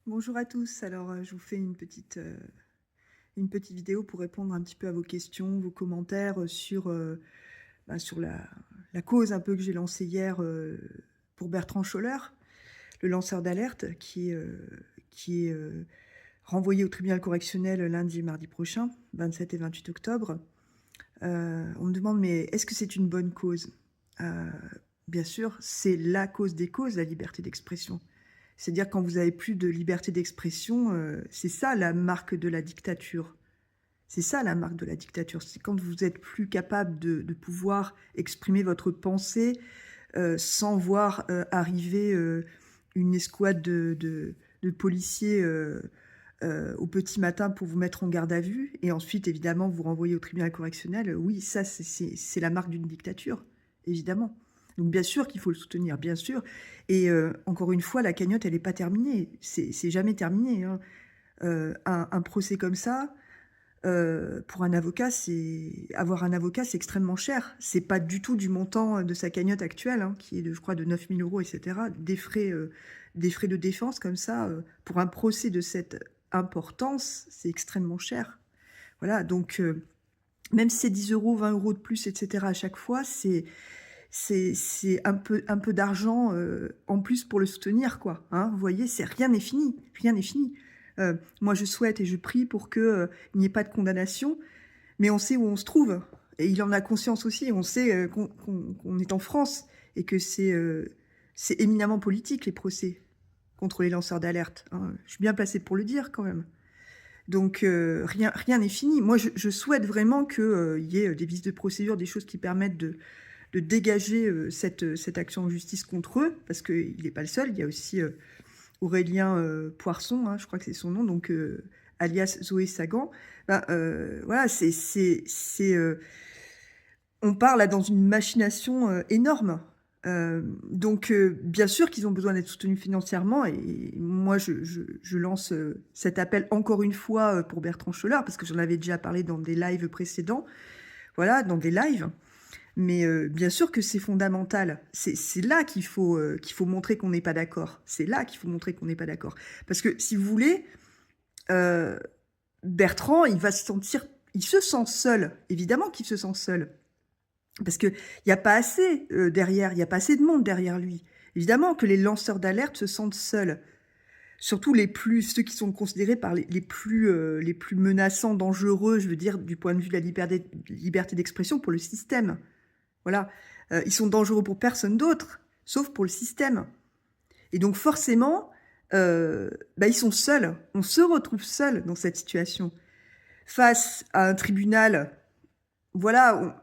Bonjour à tous. Alors, je vous fais une petite vidéo pour répondre un petit peu à vos questions, vos commentaires sur la cause un peu que j'ai lancée hier pour Bertrand Scholler, le lanceur d'alerte qui est renvoyé au tribunal correctionnel lundi et mardi prochain, 27 et 28 octobre. On me demande, mais est-ce que c'est une bonne cause? Euh, Bien sûr, c'est la cause des causes, la liberté d'expression. C'est-à-dire quand vous avez plus de liberté d'expression, c'est ça la marque de la dictature. C'est ça la marque de la dictature. C'est quand vous êtes plus capable de pouvoir exprimer votre pensée sans voir arriver une escouade de policiers au petit matin pour vous mettre en garde à vue et ensuite évidemment vous renvoyer au tribunal correctionnel. Oui, ça c'est la marque d'une dictature, évidemment. Donc bien sûr qu'il faut le soutenir, bien sûr. Et encore une fois, la cagnotte, elle n'est pas terminée. C'est jamais terminé, hein. Un procès comme ça, pour un avocat, avoir un avocat, c'est extrêmement cher. C'est pas du tout du montant de sa cagnotte actuelle, hein, qui est, je crois, de 9 000 euros, etc. Des frais de défense comme ça, pour un procès de cette importance, c'est extrêmement cher. Voilà, donc même si c'est 10 euros, 20 euros de plus, etc. à chaque fois, c'est un peu d'argent en plus pour le soutenir, quoi. Hein, vous voyez, rien n'est fini, rien n'est fini. Moi, je souhaite et je prie pour qu'il n'y ait pas de condamnation, mais on sait où on se trouve. Et il en a conscience aussi, on sait qu'on est en France et que c'est éminemment politique, les procès contre les lanceurs d'alerte. Hein. Je suis bien placée pour le dire, quand même. Donc, rien n'est fini. Moi, je souhaite vraiment qu'il y ait des vices de procédure, des choses qui permettent de dégager cette action en justice contre eux, parce qu'il n'est pas le seul, il y a aussi Aurélien Poisson, hein, je crois que c'est son nom, donc alias Zoé Sagan. Ben, voilà, on part là dans une machination énorme. Donc, bien sûr qu'ils ont besoin d'être soutenus financièrement, et moi, je lance cet appel encore une fois pour Bertrand Scholler, parce que j'en avais déjà parlé dans des lives précédents, voilà, dans des lives. Mais bien sûr que c'est fondamental. C'est là qu'il faut montrer qu'on n'est pas d'accord. C'est là qu'il faut montrer qu'on n'est pas d'accord. Parce que si vous voulez, Bertrand, il se sent seul. Évidemment qu'il se sent seul. Parce qu'il n'y a pas assez derrière, il n'y a pas assez de monde derrière lui. Évidemment que les lanceurs d'alerte se sentent seuls. Surtout ceux qui sont considérés par les plus menaçants, dangereux, je veux dire, du point de vue de la liberté d'expression pour le système. Voilà, ils sont dangereux pour personne d'autre, sauf pour le système. Et donc forcément, ils sont seuls. On se retrouve seuls dans cette situation. Face à un tribunal, voilà,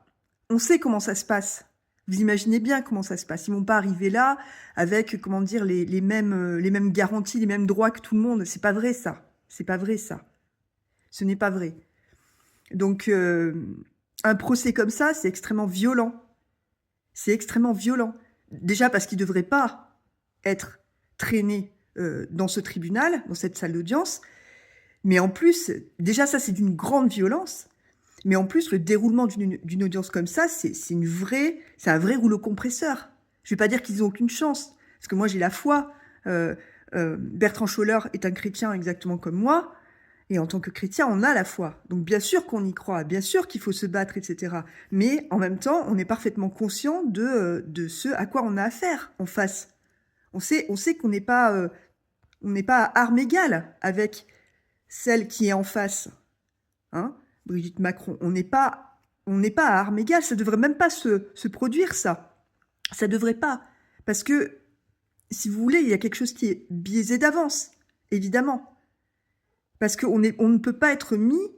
on sait comment ça se passe. Vous imaginez bien comment ça se passe. Ils vont pas arriver là avec, comment dire, les mêmes garanties, les mêmes droits que tout le monde. C'est pas vrai, ça. C'est pas vrai, ça. Ce n'est pas vrai. Donc, un procès comme ça, c'est extrêmement violent. C'est extrêmement violent. Déjà parce qu'il ne devrait pas être traîné dans ce tribunal, dans cette salle d'audience. Mais en plus, déjà ça c'est d'une grande violence. Mais en plus, le déroulement d'une audience comme ça, c'est un vrai rouleau compresseur. Je ne vais pas dire qu'ils n'ont aucune chance, parce que moi j'ai la foi. Bertrand Scholler est un chrétien exactement comme moi. Et en tant que chrétien, on a la foi. Donc bien sûr qu'on y croit, bien sûr qu'il faut se battre, etc. Mais en même temps, on est parfaitement conscient de ce à quoi on a affaire en face. On sait qu'on n'est pas à armes égales avec celle qui est en face. Hein, Brigitte Macron, on n'est pas à armes égales. Ça devrait même pas se produire, ça. Ça devrait pas. Parce que, si vous voulez, il y a quelque chose qui est biaisé d'avance, évidemment. Parce qu'on ne peut pas être mis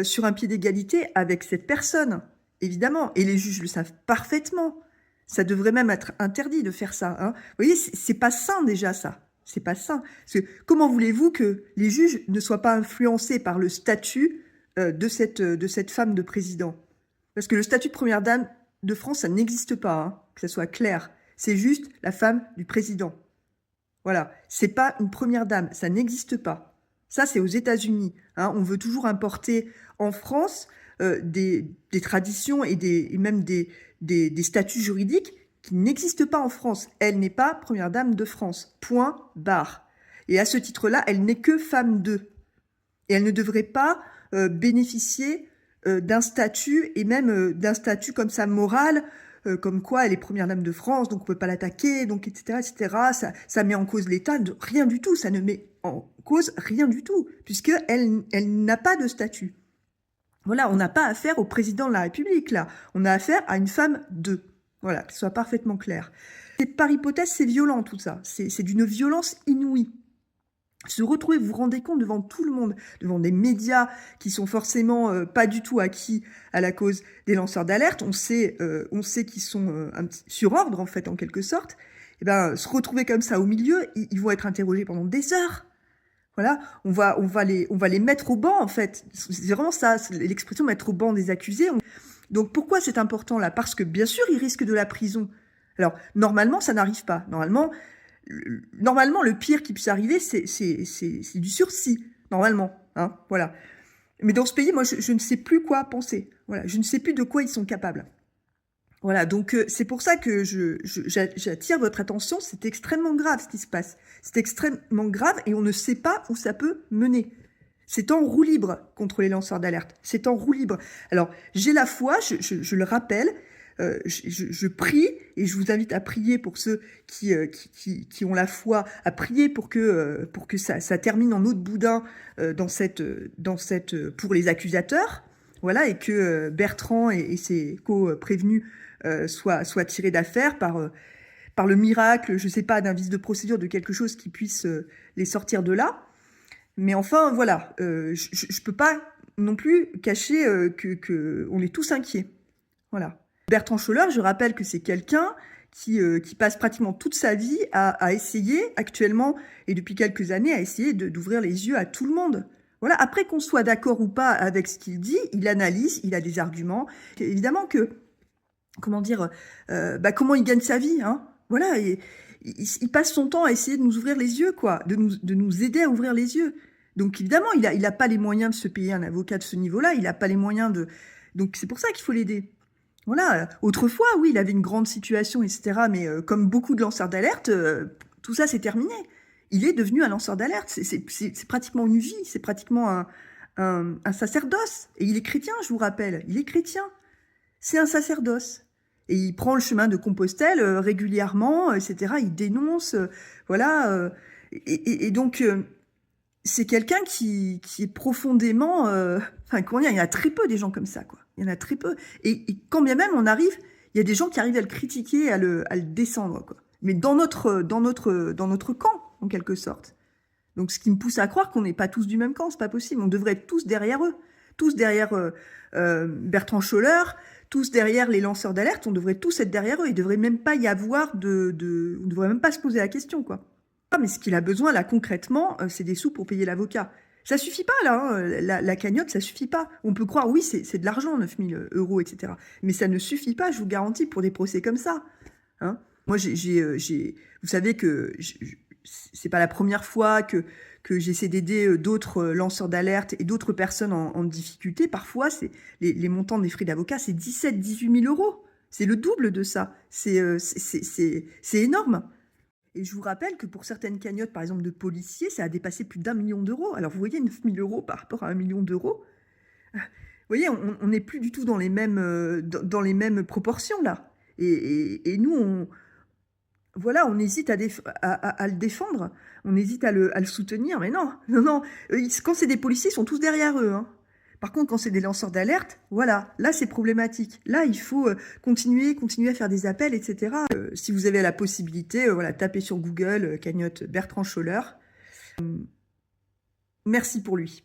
sur un pied d'égalité avec cette personne, évidemment. Et les juges le savent parfaitement. Ça devrait même être interdit de faire ça. Hein. Vous voyez, c'est pas sain déjà, ça. C'est pas sain. Parce que comment voulez-vous que les juges ne soient pas influencés par le statut de cette femme de président? Parce que le statut de première dame de France, ça n'existe pas, hein, que ça soit clair. C'est juste la femme du président. Voilà. C'est pas une première dame. Ça n'existe pas. Ça, c'est aux États-Unis. Hein. On veut toujours importer en France des traditions et même des statuts juridiques qui n'existent pas en France. Elle n'est pas première dame de France. Point barre. Et à ce titre-là, elle n'est que femme d'eux. Et elle ne devrait pas bénéficier d'un statut, et même d'un statut comme ça moral, comme quoi elle est première dame de France, donc on peut pas l'attaquer, donc etc., etc. Ça met en cause l'État, rien du tout, ça ne met en cause rien du tout, puisque elle n'a pas de statut. Voilà, on n'a pas affaire au président de la République, là. On a affaire à une femme d'eux. Voilà, que ce soit parfaitement clair. Et par hypothèse, c'est violent tout ça. C'est d'une violence inouïe. Se retrouver, vous vous rendez compte, devant tout le monde, devant des médias qui sont forcément pas du tout acquis à la cause des lanceurs d'alerte, on sait qu'ils sont un petit sur ordre, en fait, en quelque sorte, et ben, se retrouver comme ça au milieu, ils vont être interrogés pendant des heures. Voilà, on va les mettre au banc, en fait. C'est vraiment ça, l'expression mettre au banc des accusés. Donc pourquoi c'est important là? Parce que bien sûr, ils risquent de la prison. Alors, normalement, ça n'arrive pas. Normalement, le pire qui puisse arriver, c'est du sursis, normalement, hein, voilà. Mais dans ce pays, moi, je ne sais plus quoi penser. Voilà, je ne sais plus de quoi ils sont capables. Voilà, donc c'est pour ça que j'attire votre attention. C'est extrêmement grave ce qui se passe. C'est extrêmement grave et on ne sait pas où ça peut mener. C'est en roue libre contre les lanceurs d'alerte. C'est en roue libre. Alors, j'ai la foi, je le rappelle. Je prie, et je vous invite à prier pour ceux qui ont la foi, à prier pour que ça termine en eau de boudin pour les accusateurs, voilà, et que Bertrand et ses co-prévenus soient tirés d'affaire par le miracle, je sais pas, d'un vice de procédure, de quelque chose qui puisse les sortir de là. Mais enfin, voilà, je peux pas non plus cacher que on est tous inquiets, voilà. Bertrand Scholler, je rappelle que c'est quelqu'un qui passe pratiquement toute sa vie à essayer, actuellement, et depuis quelques années, à essayer d'ouvrir les yeux à tout le monde. Voilà, après qu'on soit d'accord ou pas avec ce qu'il dit, il analyse, il a des arguments. Et évidemment que, comment dire, comment il gagne sa vie, hein. Voilà, il passe son temps à essayer de nous ouvrir les yeux, quoi, de nous aider à ouvrir les yeux. Donc évidemment, il a pas les moyens de se payer un avocat de ce niveau-là, il a pas les moyens de... Donc c'est pour ça qu'il faut l'aider. Voilà, autrefois, oui, il avait une grande situation, etc. Mais comme beaucoup de lanceurs d'alerte, tout ça, c'est terminé. Il est devenu un lanceur d'alerte. C'est pratiquement une vie, c'est pratiquement un sacerdoce. Et il est chrétien, je vous rappelle. Il est chrétien. C'est un sacerdoce. Et il prend le chemin de Compostelle régulièrement, etc. Il dénonce, voilà. Et donc, c'est quelqu'un qui est profondément... Enfin, comment dire, il y en a très peu des gens comme ça, quoi. Il y en a très peu. Et quand bien même on arrive, il y a des gens qui arrivent à le critiquer, à le descendre, quoi. Mais dans notre camp, en quelque sorte. Donc, ce qui me pousse à croire qu'on n'est pas tous du même camp, c'est pas possible. On devrait être tous derrière eux. Tous derrière Bertrand Scholler, tous derrière les lanceurs d'alerte. On devrait tous être derrière eux. Il devrait même pas y avoir on devrait même pas se poser la question, quoi. Mais ce qu'il a besoin, là, concrètement, c'est des sous pour payer l'avocat. Ça suffit pas, là, hein. La cagnotte, ça suffit pas. On peut croire, oui, c'est de l'argent, 9 000 euros, etc. Mais ça ne suffit pas, je vous garantis, pour des procès comme ça. Hein. Moi, vous savez que c'est pas la première fois que j'essaie d'aider d'autres lanceurs d'alerte et d'autres personnes en difficulté. Parfois, les montants des frais d'avocat, c'est 17 000, 18 000 euros. C'est le double de ça. C'est énorme. Et je vous rappelle que pour certaines cagnottes, par exemple de policiers, ça a dépassé plus d'1 million d'euros. Alors vous voyez, 9 000 euros par rapport à 1 million d'euros, vous voyez, on n'est plus du tout dans les mêmes proportions là. Et nous, voilà, on hésite à le défendre, on hésite à le soutenir, mais non. Quand c'est des policiers, ils sont tous derrière eux, hein. Par contre, quand c'est des lanceurs d'alerte, voilà, là c'est problématique. Là, il faut continuer à faire des appels, etc. Si vous avez la possibilité, voilà, tapez sur Google cagnotte Bertrand Scholler. Merci pour lui.